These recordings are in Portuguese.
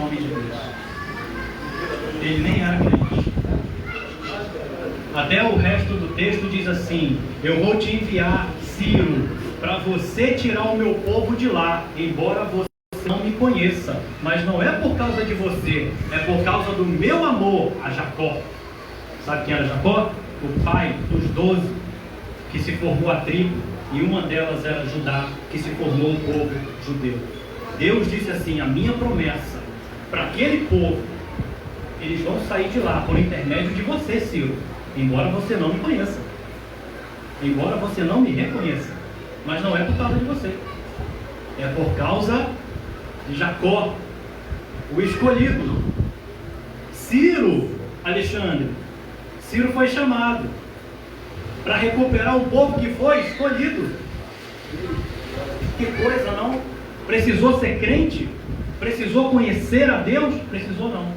nome de Deus. Ele nem era crente. Até o resto do texto diz assim: eu vou te enviar, Ciro, para você tirar o meu povo de lá, embora você não me conheça. Mas não é por causa de você, é por causa do meu amor a Jacó. Sabe quem era Jacó? O pai dos 12, que se formou a tribo, e uma delas era Judá, que se formou um povo judeu. Deus disse assim: a minha promessa para aquele povo, eles vão sair de lá por intermédio de você, Ciro, embora você não me conheça, embora você não me reconheça. Mas não é por causa de você, é por causa de Jacó, o escolhido. Ciro, Alexandre, Ciro foi chamado para recuperar um povo que foi escolhido. Que coisa, não? Precisou ser crente? Precisou conhecer a Deus? Precisou não.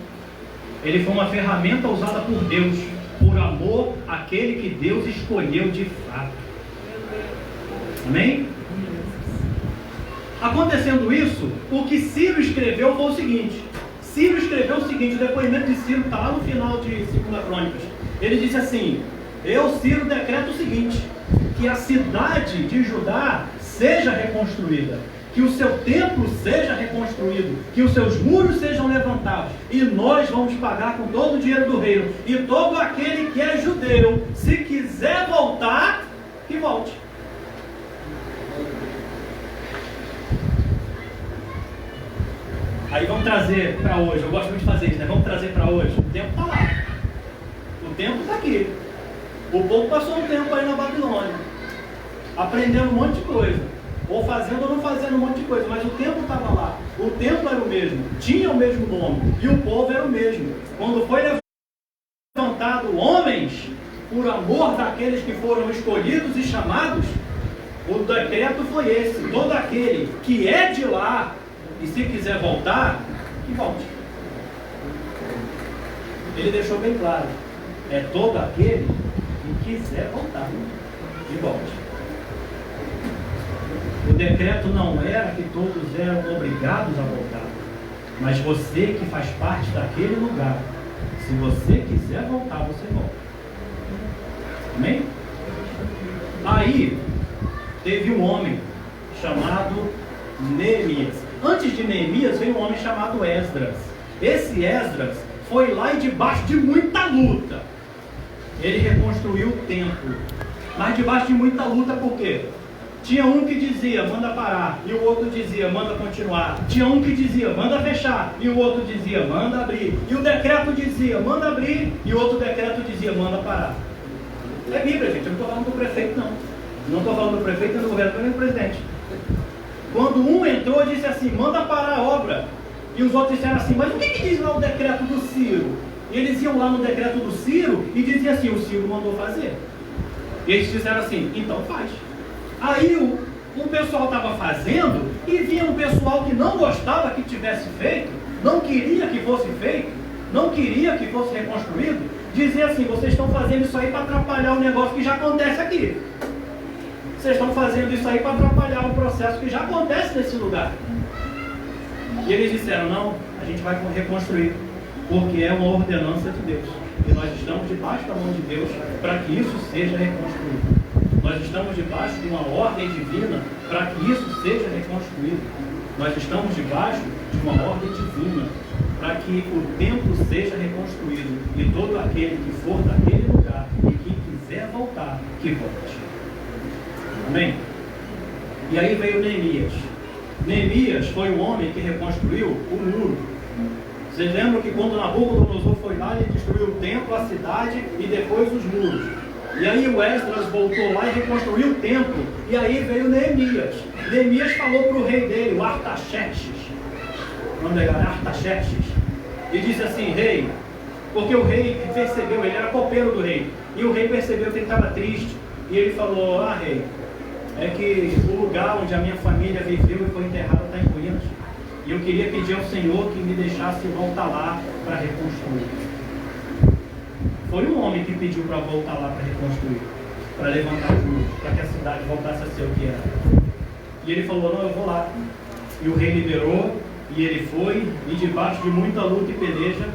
Ele foi uma ferramenta usada por Deus, por amor àquele que Deus escolheu de fato. Amém? Acontecendo isso, o que Ciro escreveu foi o seguinte. Ciro escreveu o seguinte, o depoimento de Ciro está lá no final de 2 Crônicas. Ele disse assim: eu, Ciro, decreto o seguinte, que a cidade de Judá seja reconstruída, que o seu templo seja reconstruído, que os seus muros sejam levantados, e nós vamos pagar com todo o dinheiro do reino, e todo aquele que é judeu, se quiser voltar, que volte. Aí vamos trazer para hoje, eu gosto muito de fazer isso, né? Vamos trazer para hoje. O tempo está lá, o tempo está aqui. O povo passou um tempo aí na Babilônia, aprendendo um monte de coisa, ou fazendo ou não fazendo um monte de coisa, mas o tempo estava lá, o tempo era o mesmo, tinha o mesmo nome, e o povo era o mesmo. Quando foi levantado homens, por amor daqueles que foram escolhidos e chamados, o decreto foi esse: todo aquele que é de lá, e se quiser voltar, que volte. Ele deixou bem claro: é todo aquele que quiser voltar, que volte. O decreto não era que todos eram obrigados a voltar, mas você que faz parte daquele lugar, se você quiser voltar, você volta. Amém? Aí teve um homem chamado Neemias. Antes de Neemias veio um homem chamado Esdras. Esse Esdras foi lá e debaixo de muita luta, ele reconstruiu o templo. Mas debaixo de muita luta, por quê? Tinha um que dizia, manda parar, e o outro dizia, manda continuar. Tinha um que dizia, manda fechar, e o outro dizia, manda abrir. E o decreto dizia, manda abrir, e o outro decreto dizia, manda parar. É Bíblia, gente, eu não estou falando do prefeito, não. Não estou falando do prefeito, nem do governador, nem do presidente. Quando um entrou, disse assim, manda parar a obra. E os outros disseram assim, mas o que diz lá o decreto do Ciro? E eles iam lá no decreto do Ciro e diziam assim, o Ciro mandou fazer. E eles disseram assim, então faz. Aí o pessoal estava fazendo e vinha um pessoal que não gostava que tivesse feito, não queria que fosse feito, não queria que fosse reconstruído, dizia assim, vocês estão fazendo isso aí para atrapalhar o negócio que já acontece aqui. Vocês estão fazendo isso aí para atrapalhar o processo que já acontece nesse lugar. E eles disseram, não, a gente vai reconstruir, porque é uma ordenança de Deus. E nós estamos debaixo da mão de Deus para que isso seja reconstruído. Nós estamos debaixo de uma ordem divina para que isso seja reconstruído. Nós estamos debaixo de uma ordem divina para que o templo seja reconstruído. E todo aquele que for daquele lugar e que quiser voltar, que volte. Amém? E aí veio Neemias. Neemias foi o homem que reconstruiu o muro. Vocês lembram que quando Nabucodonosor foi lá, ele destruiu o templo, a cidade e depois os muros. E aí o Esdras voltou lá e reconstruiu o templo. E aí veio Neemias. Neemias falou para o rei dele, o Artaxerxes. O nome dele era Artaxerxes. E disse assim, rei, porque o rei percebeu, ele era copeiro do rei. E o rei percebeu que ele estava triste. E ele falou, rei, é que o lugar onde a minha família viveu e foi enterrada está em ruínas. E eu queria pedir ao Senhor que me deixasse voltar lá para reconstruir. Foi um homem que pediu para voltar lá para reconstruir, para levantar os muros, para que a cidade voltasse a ser o que era. E ele falou, não, eu vou lá. E o rei liberou, E ele foi, e debaixo de muita luta e peleja,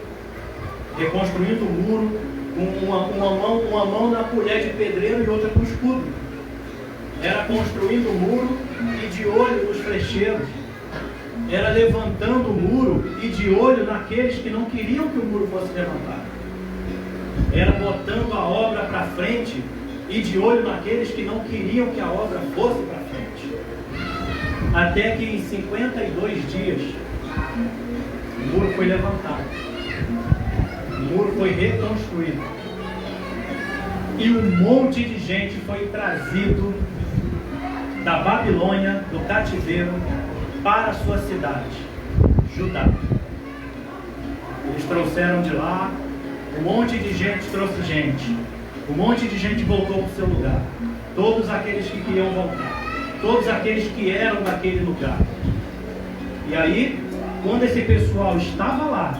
reconstruindo o muro, com uma mão na colher de pedreiro e outra com escudo. Era construindo o muro e de olho nos flecheiros. Era levantando o muro e de olho naqueles que não queriam que o muro fosse levantado. Era botando a obra para frente e de olho naqueles que não queriam que a obra fosse para frente. Até que em 52 dias o muro foi levantado. O muro foi reconstruído. E um monte de gente foi trazido da Babilônia, do cativeiro, para a sua cidade, Judá. Eles trouxeram de lá, um monte de gente trouxe gente. Um monte de gente voltou para o seu lugar. Todos aqueles que queriam voltar. Todos aqueles que eram daquele lugar. E aí, quando esse pessoal estava lá,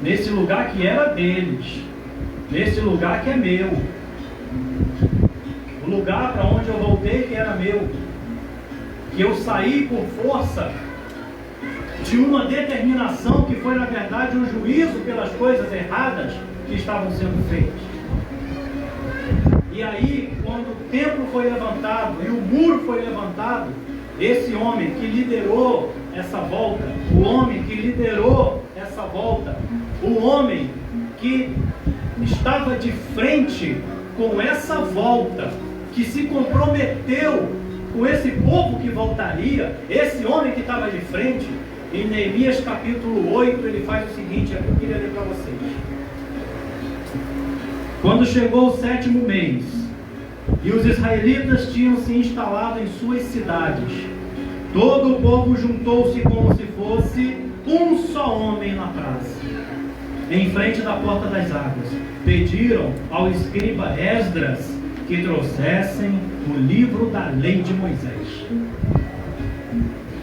nesse lugar que era deles, nesse lugar que é meu, o lugar para onde eu voltei que era meu, que eu saí por força de uma determinação que foi na verdade um juízo pelas coisas erradas que estavam sendo feitas. E aí, quando o templo foi levantado e o muro foi levantado, esse homem que liderou essa volta, o homem que liderou essa volta, o homem que estava de frente com essa volta, que se comprometeu com esse povo que voltaria, esse homem que estava de frente, em Neemias capítulo 8, ele faz o seguinte, é o que eu queria ler para vocês. Quando chegou o 7º mês, e os israelitas tinham se instalado em suas cidades, todo o povo juntou-se como se fosse um só homem na praça, em frente da porta das águas. Pediram ao escriba Esdras que trouxessem o livro da lei de Moisés,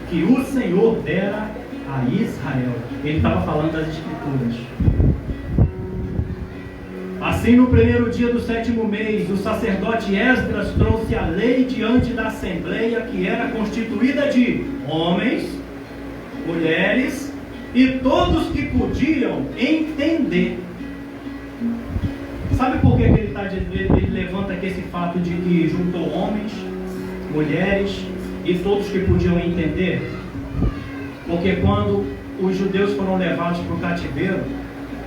que o Senhor dera a Israel. Ele estava falando das escrituras. Assim, no primeiro dia do 7º mês, o sacerdote Esdras trouxe a lei diante da assembleia, que era constituída de homens, mulheres e todos que podiam entender. Sabe por que ele levanta aqui esse fato de que juntou homens, mulheres e todos que podiam entender? Porque quando os judeus foram levados para o cativeiro,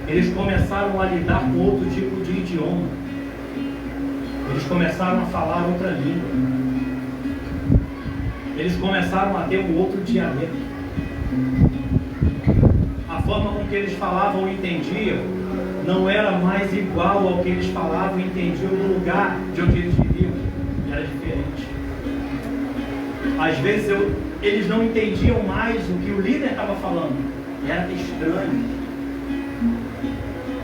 eles começaram a lidar com outro tipo de idioma. Eles começaram a falar outra língua. Eles começaram a ter um outro dialeto. A forma com que eles falavam e entendiam não era mais igual ao que eles falavam e entendiam no lugar de onde eles viviam. Era diferente. Às vezes eles não entendiam mais o que o líder estava falando. Era estranho.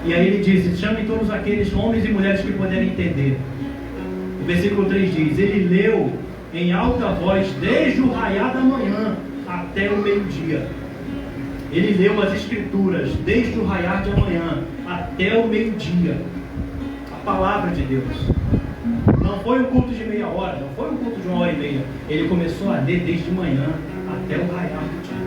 E aí ele diz, chamem todos aqueles homens e mulheres que puderem entender. O versículo 3 diz, ele leu em alta voz desde o raiar da manhã até o meio-dia. Ele leu as escrituras desde o raiar de amanhã até o meio-dia. A palavra de Deus. Não foi um culto de meia hora, não foi um culto de 1h30. Ele começou a ler desde manhã até o raiar do dia.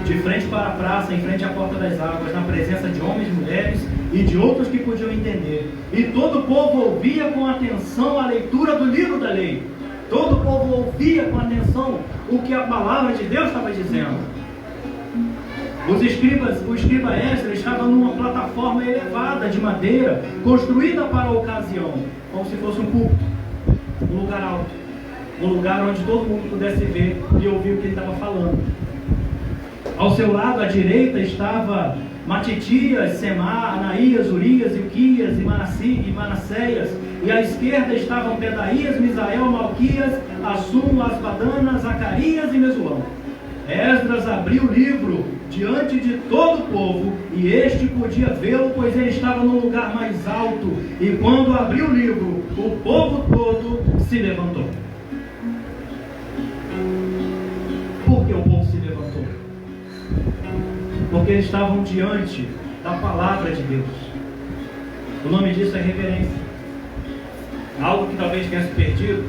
De frente para a praça, em frente à porta das águas, na presença de homens, mulheres e de outros que podiam entender. E todo o povo ouvia com atenção a leitura do livro da lei. Todo o povo ouvia com atenção o que a palavra de Deus estava dizendo. O escriba Esdras estava numa plataforma elevada de madeira, construída para a ocasião, como se fosse um púlpito, um lugar alto, um lugar onde todo mundo pudesse ver e ouvir o que ele estava falando. Ao seu lado, à direita, estava Matitias, Semar, Anaías, Urias, Ilquias e Manasseias. E à esquerda estavam Pedaías, Misael, Malquias, Assum, Asbadana, Zacarias e Mesulão. Esdras abriu o livro diante de todo o povo, e este podia vê-lo, pois ele estava no lugar mais alto. E quando abriu o livro, o povo todo se levantou. Por que o povo se levantou? Porque eles estavam diante da palavra de Deus. O nome disso é reverência. Algo que talvez tenha se perdido.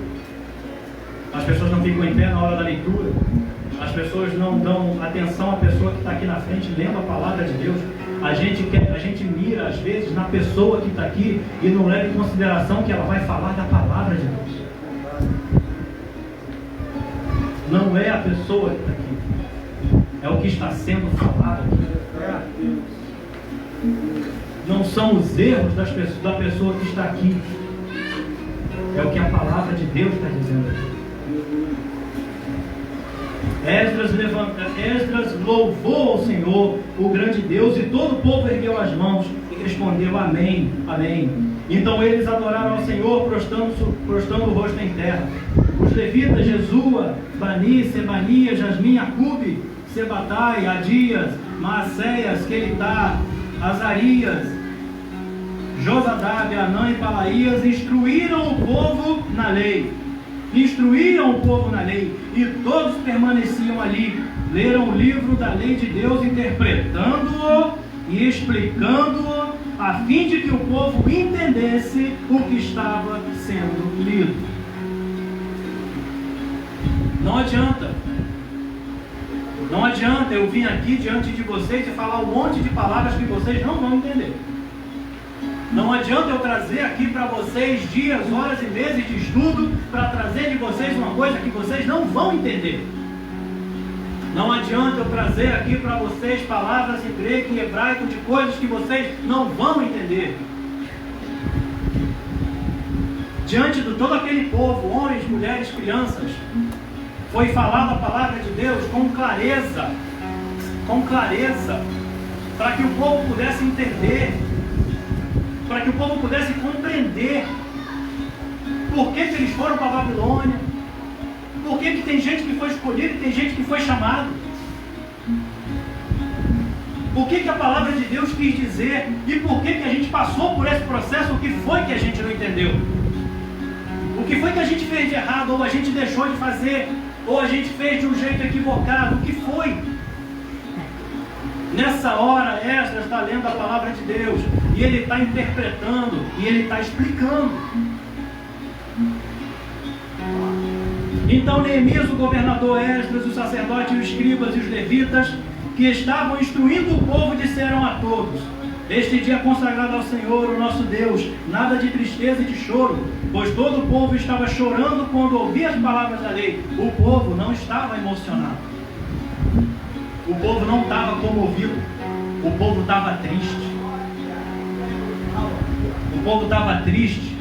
As pessoas não ficam em pé na hora da leitura. As pessoas não dão atenção à pessoa que está aqui na frente lendo a palavra de Deus. A gente mira às vezes na pessoa que está aqui e não leva em consideração que ela vai falar da palavra de Deus. Não é a pessoa que está aqui, é o que está sendo falado aqui. Não são os erros da pessoa que está aqui, é o que a palavra de Deus está dizendo aqui. Esdras louvou ao Senhor, o grande Deus, e todo o povo ergueu as mãos e respondeu amém, amém. Então eles adoraram ao Senhor, prostrando o rosto em terra. Os levitas, Jesua, Bani, Sebania, Jasmin, Acube, Sebatai, Adias, Maacéias, Quelitá, Azarias, Josadab, Anã e Palaías, instruíram o povo na lei, e todos permaneciam ali, leram o livro da lei de Deus, interpretando-o e explicando-o, a fim de que o povo entendesse o que estava sendo lido. Não adianta eu vir aqui diante de vocês e falar um monte de palavras que vocês não vão entender. Não adianta eu trazer aqui para vocês dias, horas e meses de estudo para trazer de vocês uma coisa que vocês não vão entender. Não adianta eu trazer aqui para vocês palavras em grego e hebraico de coisas que vocês não vão entender. Diante de todo aquele povo, homens, mulheres, crianças, foi falada a palavra de Deus com clareza, para que o povo pudesse entender, para que o povo pudesse compreender por que eles foram para a Babilônia, por que tem gente que foi escolhida e tem gente que foi chamado, o que a palavra de Deus quis dizer e por que a gente passou por esse processo, o que foi que a gente não entendeu, o que foi que a gente fez de errado, ou a gente deixou de fazer, ou a gente fez de um jeito equivocado, o que foi? Nessa hora, Esdras está lendo a palavra de Deus, e ele está interpretando, e ele está explicando. Então Neemias, o governador, Esdras, os sacerdotes, os escribas e os levitas, que estavam instruindo o povo, disseram a todos: este dia consagrado ao Senhor, o nosso Deus, nada de tristeza e de choro, pois todo o povo estava chorando quando ouvia as palavras da lei. O povo não estava emocionado, o povo não estava comovido, o povo estava triste. O povo estava triste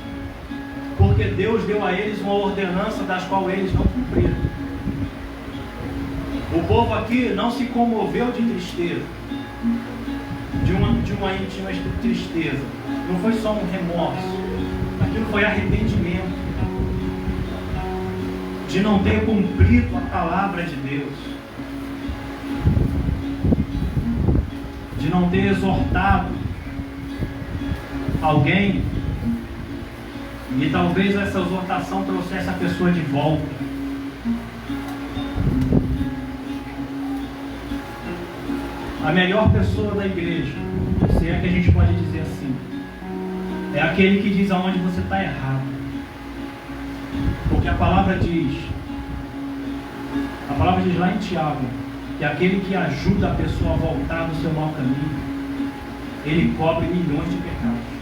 porque Deus deu a eles uma ordenança das qual eles não cumpriram. O povo aqui não se comoveu de tristeza, de uma íntima tristeza. Não foi só um remorso, aquilo foi arrependimento de não ter cumprido a palavra de Deus, de não ter exortado alguém, e talvez essa exortação trouxesse a pessoa de volta. A melhor pessoa da igreja, se é que a gente pode dizer assim, é aquele que diz aonde você está errado. Porque a palavra diz lá em Tiago, que aquele que ajuda a pessoa a voltar do seu mau caminho, ele cobre milhões de pecados.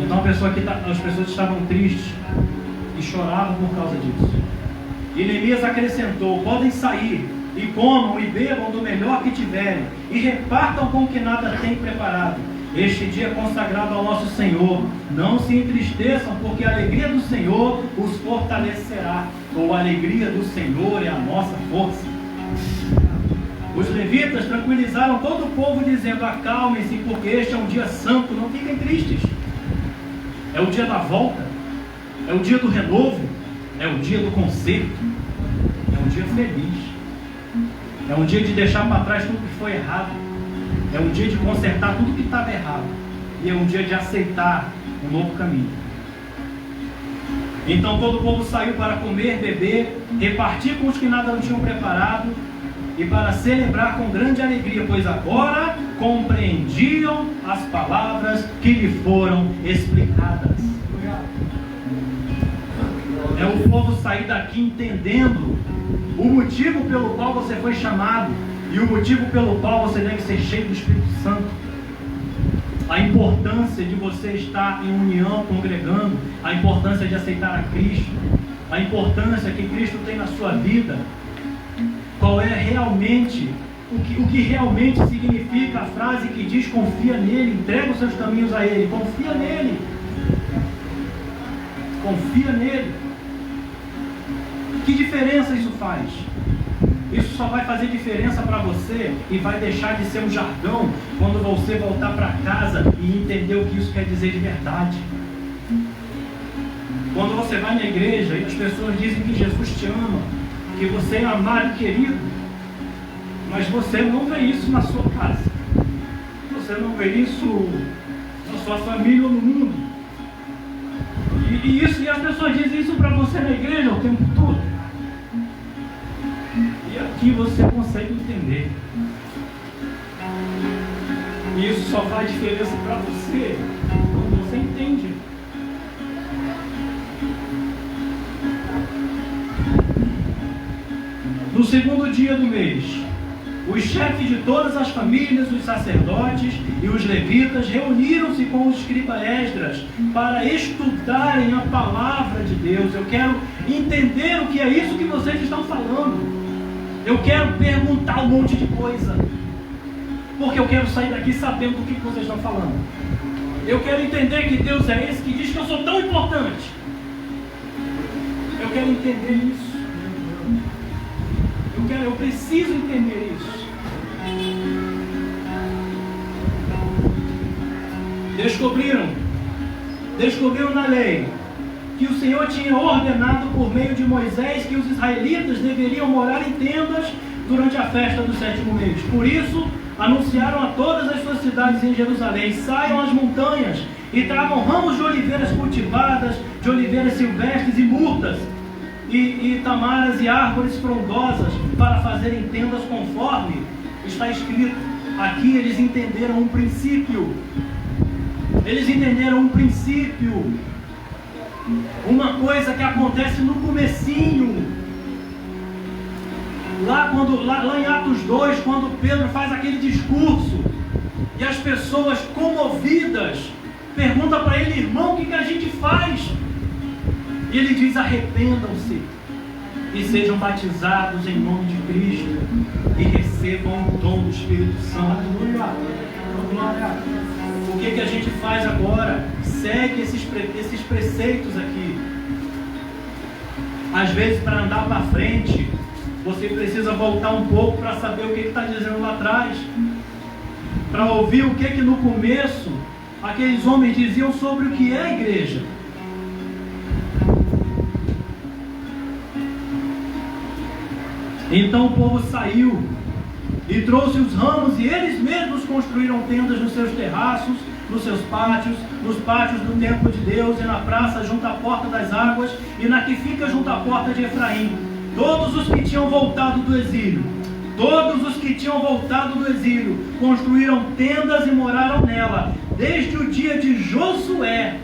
Então as pessoas estavam tristes e choravam por causa disso. E Neemias acrescentou: podem sair e comam e bebam do melhor que tiverem, e repartam com o que nada têm preparado. Este dia é consagrado ao nosso Senhor. Não se entristeçam, porque a alegria do Senhor os fortalecerá. Ou a alegria do Senhor é a nossa força. Os levitas tranquilizaram todo o povo, dizendo: acalmem-se, porque este é um dia santo, não fiquem tristes. É o dia da volta, é o dia do renovo, é o dia do conserto, é um dia feliz, é um dia de deixar para trás tudo que foi errado, é um dia de consertar tudo que estava errado, e é um dia de aceitar um novo caminho. Então todo o povo saiu para comer, beber, repartir com os que nada não tinham preparado, e para celebrar com grande alegria, pois agora compreendiam as palavras que lhe foram explicadas. É o povo sair daqui entendendo o motivo pelo qual você foi chamado e o motivo pelo qual você deve ser cheio do Espírito Santo. A importância de você estar em união, congregando, a importância de aceitar a Cristo, a importância que Cristo tem na sua vida. Qual é realmente, o que realmente significa a frase que diz: confia nele, entrega os seus caminhos a ele. Confia nele. Confia nele. Que diferença isso faz? Isso só vai fazer diferença para você e vai deixar de ser um jargão quando você voltar para casa e entender o que isso quer dizer de verdade. Quando você vai na igreja e as pessoas dizem que Jesus te ama, que você é amado e querido, mas você não vê isso na sua casa, você não vê isso na sua família ou no mundo, e as pessoas dizem isso para você na igreja o tempo todo. E aqui você consegue entender. E isso só faz diferença para você quando você entende. No segundo dia do mês, os chefes de todas as famílias, os sacerdotes e os levitas reuniram-se com o escriba Esdras para estudarem a palavra de Deus. Eu quero entender o que é isso que vocês estão falando. Eu quero perguntar um monte de coisa, porque eu quero sair daqui sabendo do que vocês estão falando. Eu quero entender que Deus é esse que diz que eu sou tão importante. Eu quero entender isso. Eu preciso entender isso. Descobriram na lei que o Senhor tinha ordenado por meio de Moisés que os israelitas deveriam morar em tendas durante a festa do 7º mês. Por isso, anunciaram a todas as suas cidades em Jerusalém: saiam às montanhas e tragam ramos de oliveiras cultivadas, de oliveiras silvestres e murtas, e tamaras e árvores frondosas, para fazerem tendas conforme está escrito. Aqui eles entenderam um princípio. Eles entenderam um princípio. Uma coisa que acontece no comecinho. Lá em Atos 2, quando Pedro faz aquele discurso, e as pessoas comovidas perguntam para ele: irmão, o que a gente faz? E ele diz: arrependam-se e sejam batizados em nome de Cristo e recebam o dom do Espírito Santo. O que a gente faz agora? Segue esses preceitos aqui. Às vezes, para andar para frente, você precisa voltar um pouco para saber o que está dizendo lá atrás, para ouvir o que no começo aqueles homens diziam sobre o que é a igreja. Então o povo saiu e trouxe os ramos, e eles mesmos construíram tendas nos seus terraços, nos seus pátios, nos pátios do templo de Deus, e na praça junto à porta das águas, e na que fica junto à porta de Efraim. Todos os que tinham voltado do exílio, construíram tendas e moraram nela, desde o dia de Josué,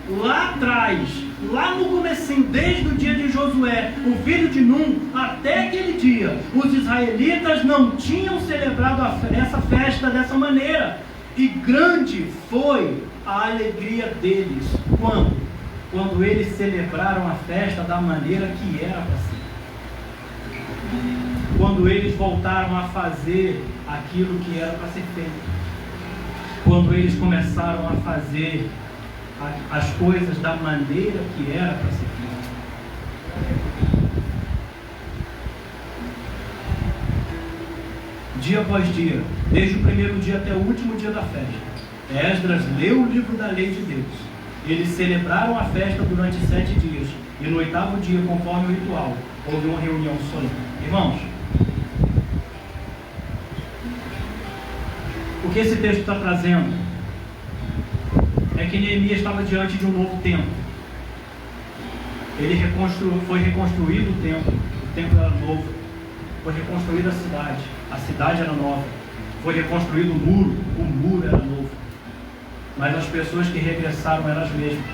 lá atrás, lá no comecinho, desde o dia de Josué, o filho de Num, até aquele dia, os israelitas não tinham celebrado essa festa dessa maneira. E grande foi a alegria deles. Quando? Quando eles celebraram a festa da maneira que era para ser. Quando eles voltaram a fazer aquilo que era para ser feito. Quando eles começaram a fazer as coisas da maneira que era para ser feito. Dia após dia, desde o primeiro dia até o último dia da festa, Esdras leu o livro da lei de Deus. Eles celebraram a festa durante 7 dias, e no 8º dia, conforme o ritual, houve uma reunião solene. Irmãos, o que esse texto está trazendo é que Neemias estava diante de um novo templo. Foi reconstruído o templo era novo. Foi reconstruída a cidade era nova. Foi reconstruído o muro era novo. Mas as pessoas que regressaram eram as mesmas.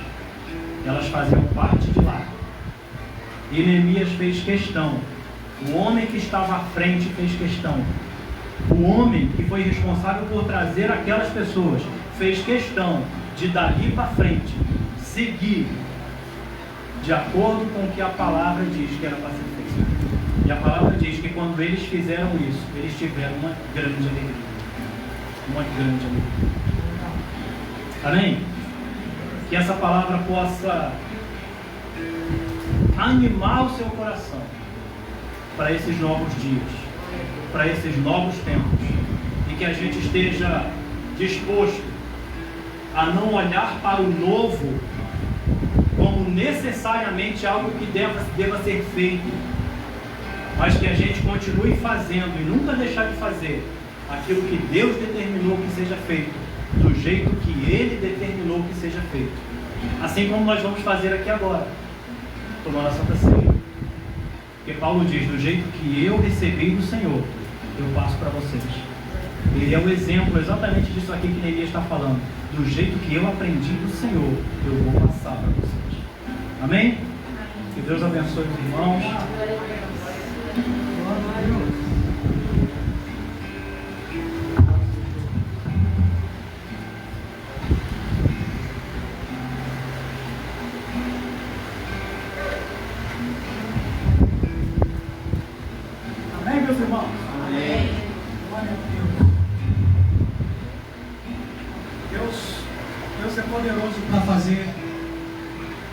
Elas faziam parte de lá. E Neemias fez questão. O homem que estava à frente fez questão. O homem que foi responsável por trazer aquelas pessoas fez questão de dali para frente seguir de acordo com o que a palavra diz que era para ser feito. E a palavra diz que quando eles fizeram isso, eles tiveram uma grande alegria. Uma grande alegria. Amém? Que essa palavra possa animar o seu coração para esses novos dias, para esses novos tempos, e que a gente esteja disposto a não olhar para o novo como necessariamente algo que deva ser feito, mas que a gente continue fazendo e nunca deixar de fazer aquilo que Deus determinou que seja feito, do jeito que Ele determinou que seja feito. Assim como nós vamos fazer aqui agora, tomando a Santa Ceia. Porque Paulo diz, do jeito que eu recebi do Senhor, eu passo para vocês. Ele é o exemplo exatamente disso aqui que Neemias está falando. Do jeito que eu aprendi do Senhor, eu vou passar para vocês. Amém? Que Deus abençoe os irmãos. Amém, meus irmãos? Amém. Glória a Deus. Deus é poderoso para fazer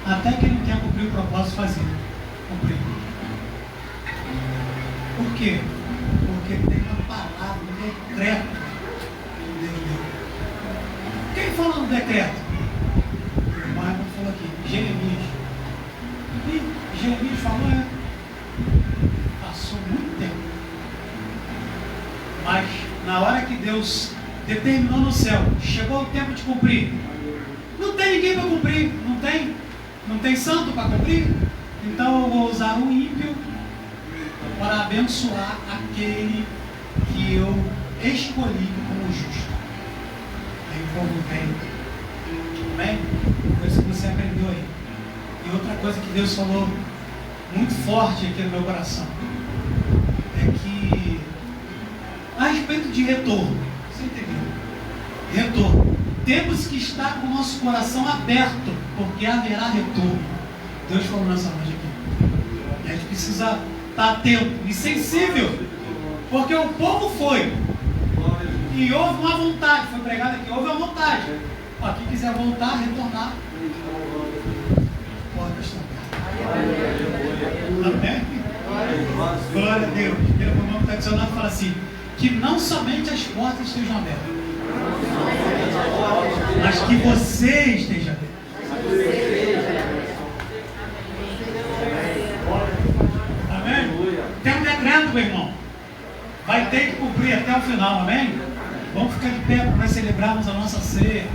até quem não quer cumprir o propósito fazer. Cumprir. Por quê? Porque tem uma palavra, um decreto que Deus deu. Quem fala no decreto? O Marcos falou aqui, Jeremias. E Jeremias falou, passou muito tempo. Mas na hora que Deus determinou no céu, chegou o tempo de cumprir. Não tem ninguém para cumprir, não tem santo para cumprir. Então eu vou usar o ímpio para abençoar aquele que eu escolhi como justo. Aí o povo vem. Amém? Coisa que você aprendeu aí. E outra coisa que Deus falou muito forte aqui no meu coração é que a respeito de retorno, você entendeu? Retorno. Temos que estar com o nosso coração aberto, porque haverá retorno. Deus falou nessa noite aqui. E a gente precisa estar atento e sensível, porque o povo foi e houve uma vontade, foi pregado aqui, houve uma vontade. Ó, quem quiser voltar, retornar, pode estar aberto. Amém? Glória a Deus. Pelo nome tradicional fala assim, que não somente as portas estejam abertas, mas que você esteja aberto. Amém? Tem um decreto, meu irmão. Vai ter que cumprir até o final, amém? Vamos ficar de pé para nós celebrarmos a nossa ceia.